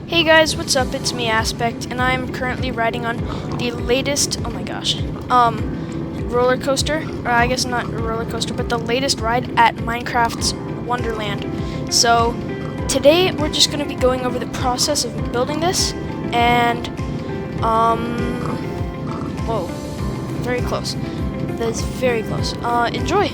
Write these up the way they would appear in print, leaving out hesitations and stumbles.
Hey guys, what's up? It's me, Aspect, and I'm currently riding on the latest, oh my gosh, roller coaster, or I guess not a roller coaster, but the latest ride at Minecraft's Wonderland. So, today we're just going to be going over the process of building this, and, whoa, very close. That is very close. Enjoy!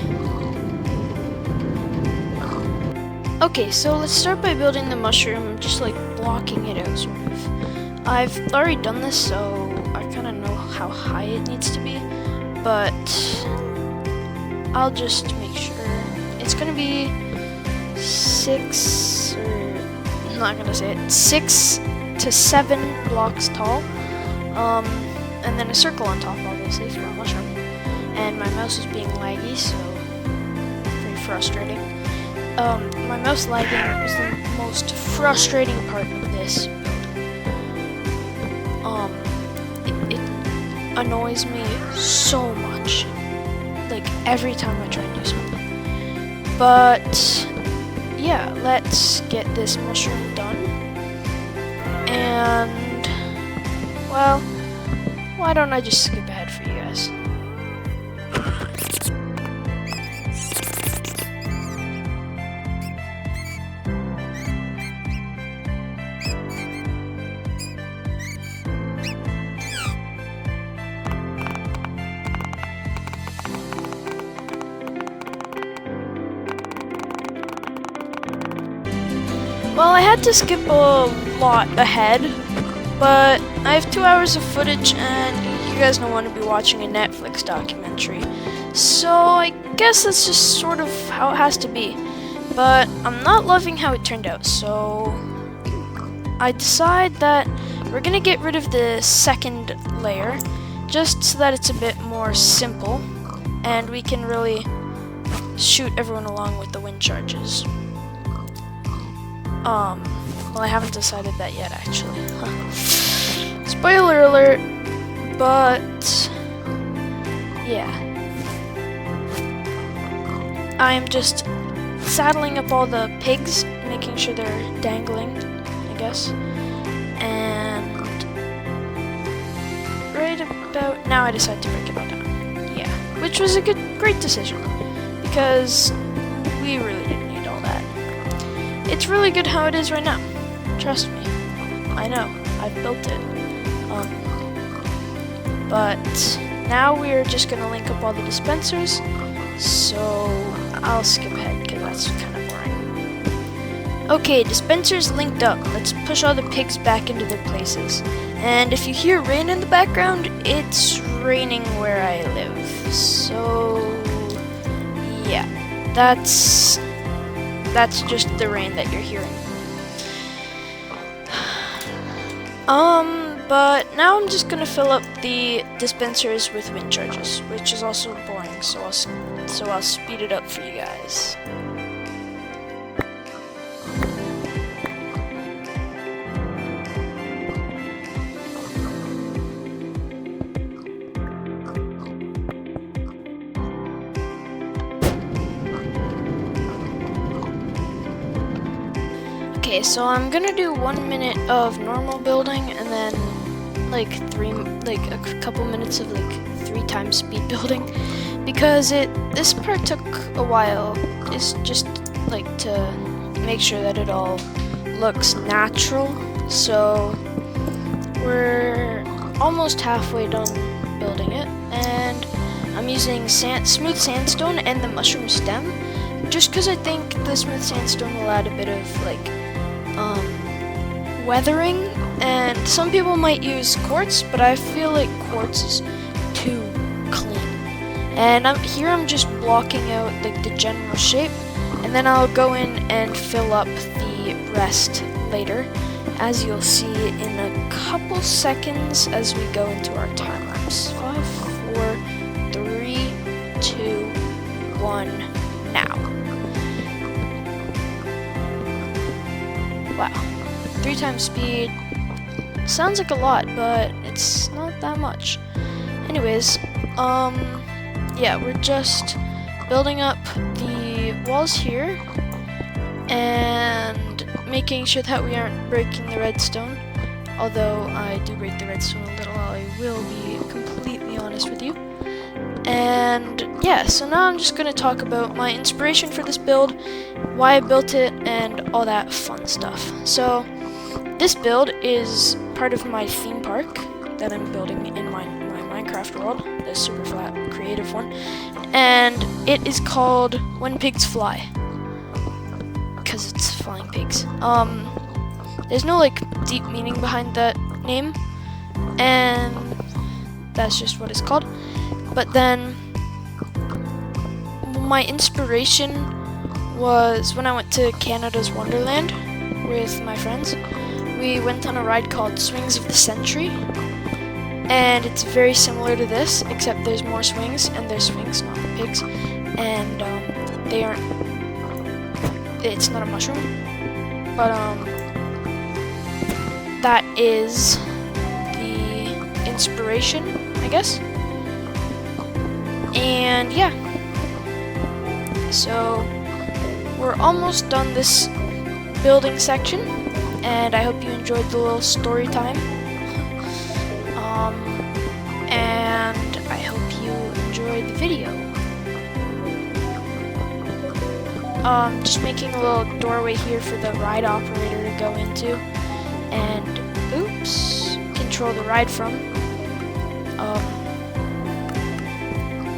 Okay, so let's start by building the mushroom, just like blocking it out, sort of. I've already done this, so I kind of know how high it needs to be, but I'll just make sure. It's gonna be 6 to 7 blocks tall, and then a circle on top, obviously, for a mushroom. And my mouse is being laggy, so very frustrating. My mouse lagging is the most frustrating part of this build. It annoys me so much, like every time I try and do something. But yeah, let's get this mushroom done. And well, why don't I just skip ahead for you guys? Well, I had to skip a lot ahead, but I have 2 hours of footage and you guys don't want to be watching a Netflix documentary. So I guess that's just sort of how it has to be. But I'm not loving how it turned out, so I decide that we're gonna get rid of the second layer just so that it's a bit more simple and we can really shoot everyone along with the wind charges. Well, I haven't decided that yet, actually. Spoiler alert, but yeah. I'm just saddling up all the pigs, making sure they're dangling, I guess. And right about now I decide to break it all down. Yeah, which was a great decision, because we really didn't need all that. It's really good how it is right now. Trust me. I know. I've built it. But now we're just gonna link up all the dispensers. So I'll skip ahead because that's kind of boring. Okay, dispensers linked up. Let's push all the pigs back into their places. And if you hear rain in the background, it's raining where I live. So yeah, that's just the rain that you're hearing. But now I'm just gonna fill up the dispensers with wind charges, which is also boring, so I'll speed it up for you guys. Okay, so I'm gonna do 1 minute of normal building and then like a couple minutes of like 3 times speed building, because this part took a while. It's just like to make sure that it all looks natural. So we're almost halfway done building it, and I'm using smooth sandstone and the mushroom stem, just because I think the smooth sandstone will add a bit of like weathering, and some people might use quartz, but I feel like quartz is too clean. And I'm just blocking out like the general shape, and then I'll go in and fill up the rest later, as you'll see in a couple seconds as we go into our time lapse. 5, 4, 3, 2, 1, now. Wow. 3 times speed sounds like a lot, but it's not that much. Anyways, yeah, we're just building up the walls here, and making sure that we aren't breaking the redstone. Although I do break the redstone a little, I will be completely honest with you. And yeah, so now I'm just going to talk about my inspiration for this build, why I built it, and all that fun stuff. So this build is part of my theme park that I'm building in my Minecraft world, the super flat creative one, and it is called When Pigs Fly, because it's flying pigs. There's no like deep meaning behind that name, and that's just what it's called. But then my inspiration was when I went to Canada's Wonderland with my friends. We went on a ride called Swings of the Century, and it's very similar to this, except there's more swings, and there's swings, not pigs, and they aren't, it's not a mushroom, but that is the inspiration, I guess. And yeah, so we're almost done this building section, and I hope you enjoyed the little story time. And I hope you enjoyed the video. Just making a little doorway here for the ride operator to go into, and oops, control the ride from.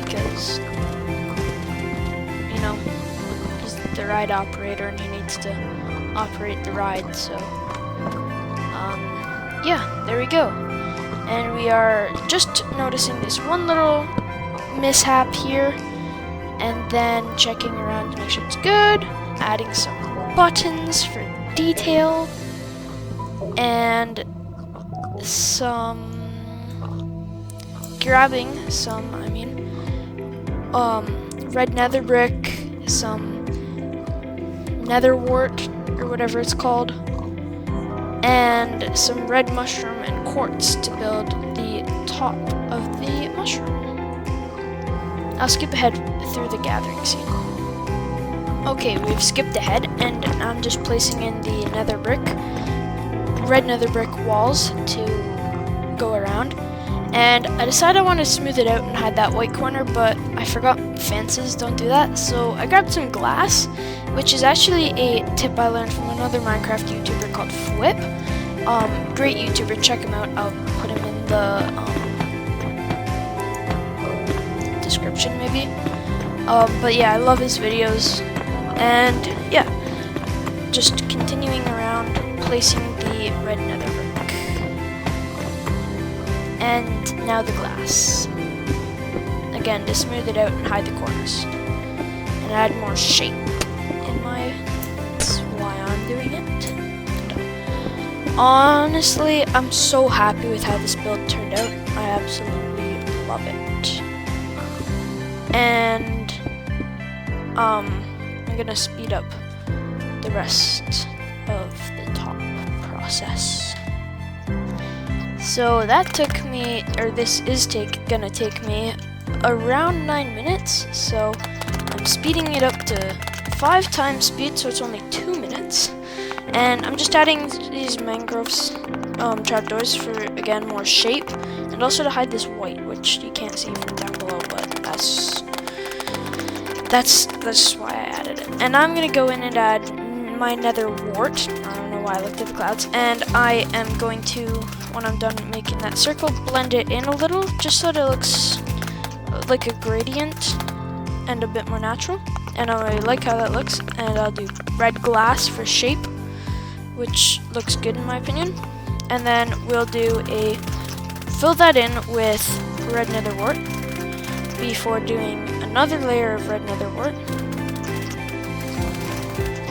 Because you know, he's the ride operator and he needs to operate the ride. So yeah, there we go. And we are just noticing this one little mishap here, and then checking around to make sure it's good, adding some buttons for detail, and grabbing some, red nether brick, some nether wart, or whatever it's called, and some red mushroom and quartz to build the top of the mushroom. I'll skip ahead through the gathering scene. Okay, we've skipped ahead, and I'm just placing in the red nether brick walls to go around. And I decided I wanted to smooth it out and hide that white corner, but I forgot fences don't do that. So I grabbed some glass, which is actually a tip I learned from another Minecraft YouTuber called Flip. Great YouTuber, check him out. I'll put him in the description maybe. But yeah, I love his videos. And yeah, just continuing around, placing the red nether brick. And now the glass. Again, to smooth it out and hide the corners. And add more shape in my... That's why I'm doing it. Honestly, I'm so happy with how this build turned out. I absolutely love it. And I'm gonna speed up the rest of the top process. So that took me, or this is gonna take me around 9 minutes. So I'm speeding it up to 5 times speed, so it's only 2 minutes. And I'm just adding these mangroves trapdoors for, again, more shape, and also to hide this white, which you can't see from down below, but that's why I added it. And I'm gonna go in and add my nether wart. I don't know why I looked at the clouds. And I am going to, when I'm done making that circle, blend it in a little, just so that it looks like a gradient and a bit more natural. And I really like how that looks. And I'll do red glass for shape, which looks good in my opinion. And then we'll do fill that in with red nether wart before doing another layer of red nether wart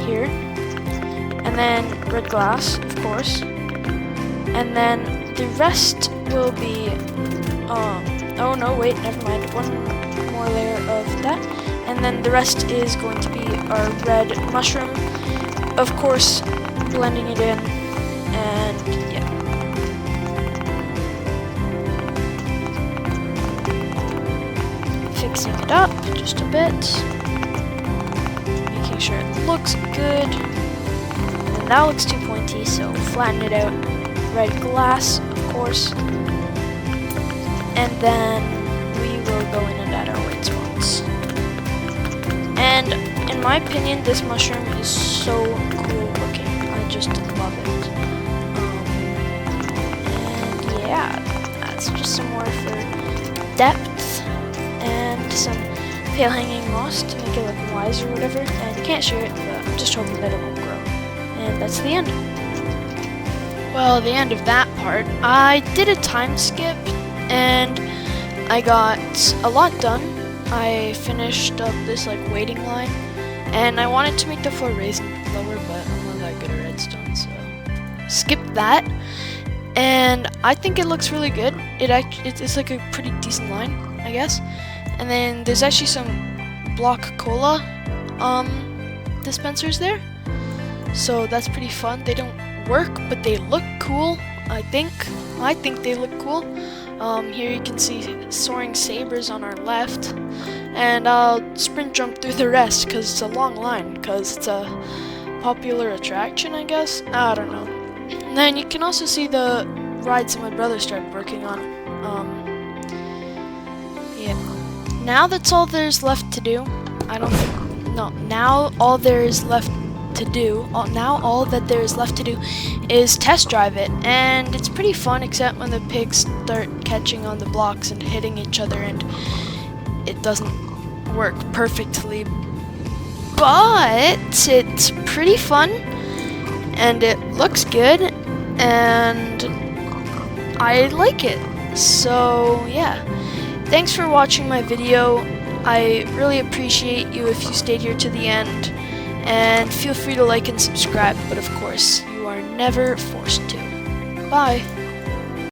here, and then red glass, of course, and then the rest will be oh no, wait, never mind, one more layer of that, and then the rest is going to be our red mushroom, of course, blending it in. And yeah, fixing it up just a bit, making sure it looks good, and And that looks too pointy, so flatten it out. Red glass, of course. And then we will go in and add our white spots. And in my opinion, this mushroom is so cool looking. I just love it. And yeah, that's just some more for depth and some pale hanging moss to make it look wise or whatever. And you can't share it, but I'm just hoping that it won't grow. And that's the end. Well, the end of that part, I did a time skip and I got a lot done. I finished up this like waiting line, and I wanted to make the floor raised lower, but I'm not that good at redstone, so skip that. And I think it looks really good. It's like a pretty decent line, I guess. And then there's actually some block cola dispensers there, so that's pretty fun. They don't work, but they look cool. I think they look cool. Here you can see soaring sabers on our left, and I'll sprint jump through the rest because it's a long line, because it's a popular attraction, I guess. I don't know. And then you can also see the rides that my brother started working on. Yeah. Now that's all there's left to do. Now all there is left to do. Now all that there is left to do is test drive it, and it's pretty fun, except when the pigs start catching on the blocks and hitting each other, and it doesn't work perfectly. But it's pretty fun, and it looks good, and I like it. So yeah, thanks for watching my video. I really appreciate you if you stayed here to the end. And feel free to like and subscribe, but of course, you are never forced to. Bye!